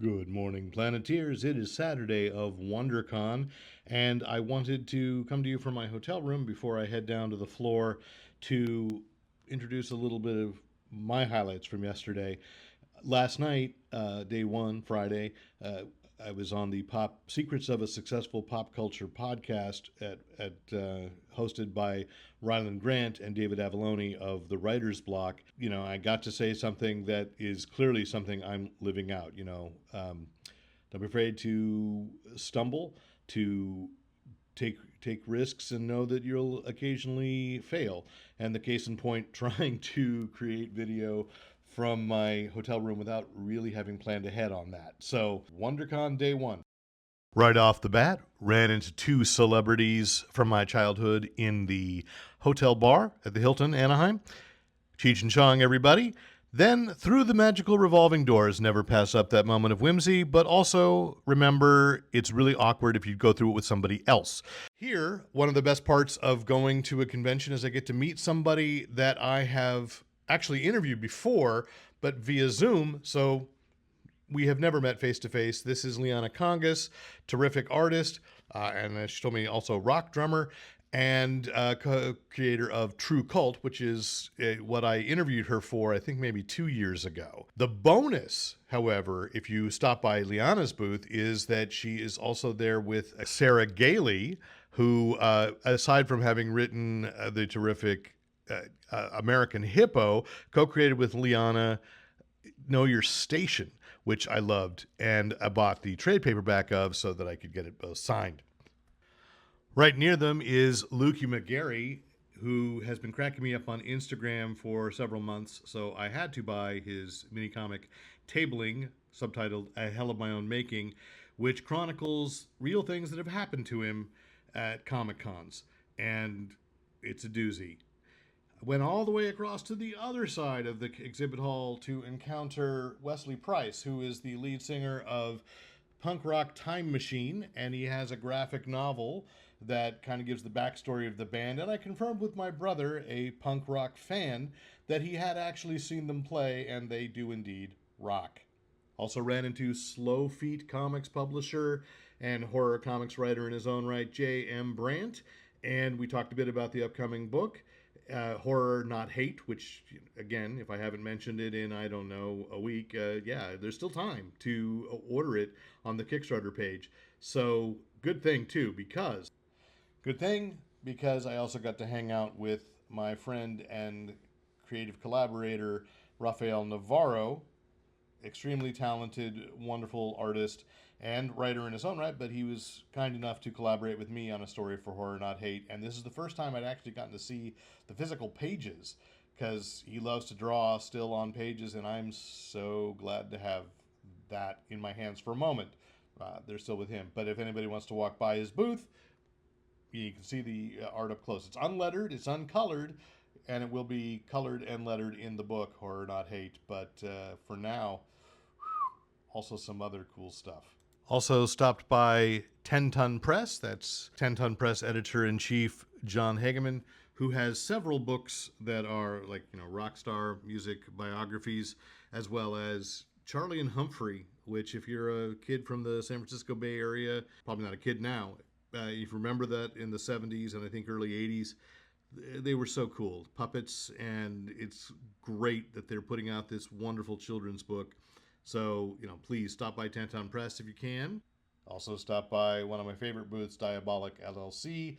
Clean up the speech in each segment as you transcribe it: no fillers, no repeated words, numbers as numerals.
Good morning, Planeteers. It is Saturday of WonderCon, and I wanted to come to you from my hotel room before I head down to the floor to introduce a little bit of my highlights from yesterday. Last night, day one, Friday, I was on the Pop Secrets of a Successful Pop Culture podcast hosted by Ryland Grant and David Avalone of the Writer's Block. I got to say something that is clearly something I'm living out. Don't be afraid to stumble, to take risks, and know that you'll occasionally fail. And the case in point, trying to create video from my hotel room without really having planned ahead on that. So, WonderCon day one. Right off the bat, ran into two celebrities from my childhood in the hotel bar at the Hilton Anaheim. Cheech and Chong, everybody. Then, through the magical revolving doors, never pass up that moment of whimsy, but also remember it's really awkward if you go through it with somebody else. Here, one of the best parts of going to a convention is I get to meet somebody that I have actually interviewed before, but via Zoom, so we have never met face to face. This is Liana Congas, terrific artist, and she told me also rock drummer and co-creator of True Cult, which is what I interviewed her for, I think maybe 2 years ago. The bonus, however, if you stop by Liana's booth, is that she is also there with Sarah Gailey, who, aside from having written the terrific American Hippo, co-created with Liana Know Your Station, which I loved, and I bought the trade paperback of so that I could get it both signed. Right near them is Lukey McGarry, who has been cracking me up on Instagram for several months, so I had to buy his mini comic Tabling, subtitled A Hell of My Own Making, which chronicles real things that have happened to him at Comic Cons, and it's a doozy. Went all the way across to the other side of the exhibit hall to encounter Wesley Price, who is the lead singer of punk rock Time Machine, and he has a graphic novel that kind of gives the backstory of the band. And I confirmed with my brother, a punk rock fan, that he had actually seen them play, and they do indeed rock. Also ran into Slow Feet Comics publisher and horror comics writer in his own right, J.M. Brandt, and we talked a bit about the upcoming book, Horror Not Hate, which, again, if I haven't mentioned it in, I don't know, a week, there's still time to order it on the Kickstarter page. So, good thing because I also got to hang out with my friend and creative collaborator, Rafael Navarro, extremely talented, wonderful artist and writer in his own right, but he was kind enough to collaborate with me on a story for Horror Not Hate. And this is the first time I'd actually gotten to see the physical pages because he loves to draw still on pages, and I'm so glad to have that in my hands for a moment. They're still with him. But if anybody wants to walk by his booth, you can see the art up close. It's unlettered, it's uncolored, and it will be colored and lettered in the book, Horror Not Hate. But for now, also some other cool stuff. Also stopped by 10 Ton Press. That's 10 Ton Press editor-in-chief John Hageman, who has several books that are like, rock star music biographies, as well as Charlie and Humphrey, which if you're a kid from the San Francisco Bay Area, probably not a kid now, if you remember that in the 70s and I think early 80s, they were so cool. Puppets, and it's great that they're putting out this wonderful children's book. So, please stop by 10 Ton Press if you can. Also stop by one of my favorite booths, Diabolic LLC,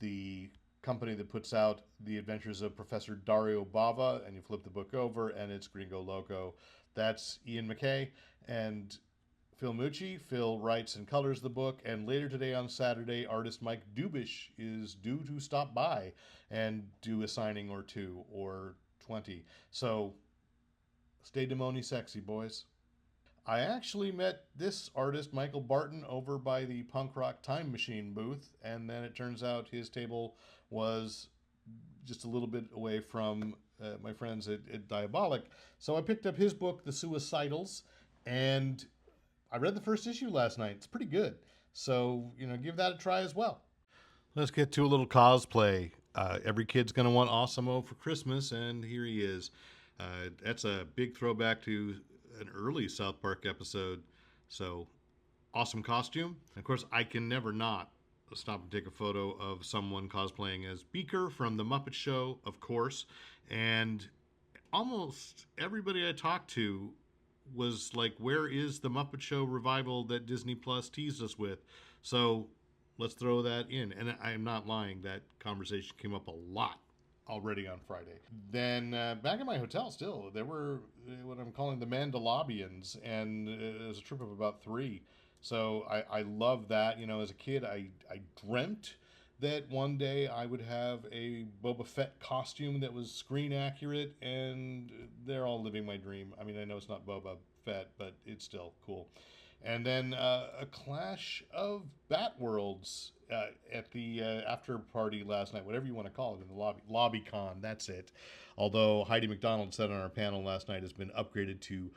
the company that puts out The Adventures of Professor Dario Bava, and you flip the book over and it's Gringo Loco. That's Ian McKay and Phil Mucci. Phil writes and colors the book, and later today on Saturday, artist Mike Dubish is due to stop by and do a signing or two or 20. So stay demoni sexy, boys. I actually met this artist, Michael Barton, over by the Punk Rock Time Machine booth, and then it turns out his table was just a little bit away from my friends at Diabolic. So I picked up his book, The Suicidals, and I read the first issue last night. It's pretty good. So, give that a try as well. Let's get to a little cosplay. Every kid's going to want Awesemo for Christmas, and here he is. That's a big throwback to an early South Park episode. So awesome costume. Of course, I can never not stop and take a photo of someone cosplaying as Beaker from The Muppet Show, of course. And almost everybody I talked to was like, where is the Muppet Show revival that Disney Plus teased us with? So let's throw that in. And I am not lying, that conversation came up a lot already on Friday. Then back at my hotel still, there were what I'm calling the Mandalorians, and it was a trip of about 3. So I love that. You know, as a kid, I dreamt that one day I would have a Boba Fett costume that was screen accurate, and they're all living my dream. I mean, I know it's not Boba Fett, but it's still cool. And then a clash of Bat Worlds at the after party last night, whatever you want to call it, in the lobby con. That's it. Although Heidi McDonald said on our panel last night has been upgraded to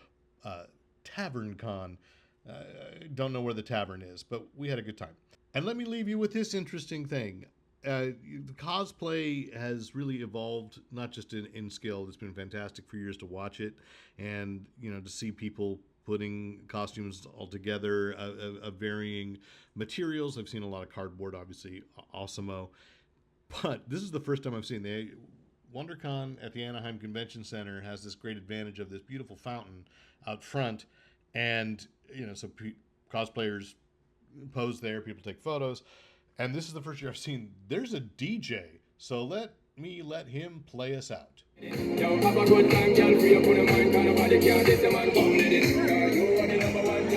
Tavern Con. Don't know where the tavern is, but we had a good time. And let me leave you with this interesting thing. The cosplay has really evolved, not just in skill. It's been fantastic for years to watch it, and to see people putting costumes all together of varying materials. I've seen a lot of cardboard, obviously, awesome-o. But this is the first time I've seen WonderCon at the Anaheim Convention Center has this great advantage of this beautiful fountain out front, and so cosplayers pose there, people take photos, and this is the first year I've seen there's a DJ. So let him play us out. Yo, have a good time, girl. Free up on the mind, kind of body can't this man. Come, ladies. You are the number one.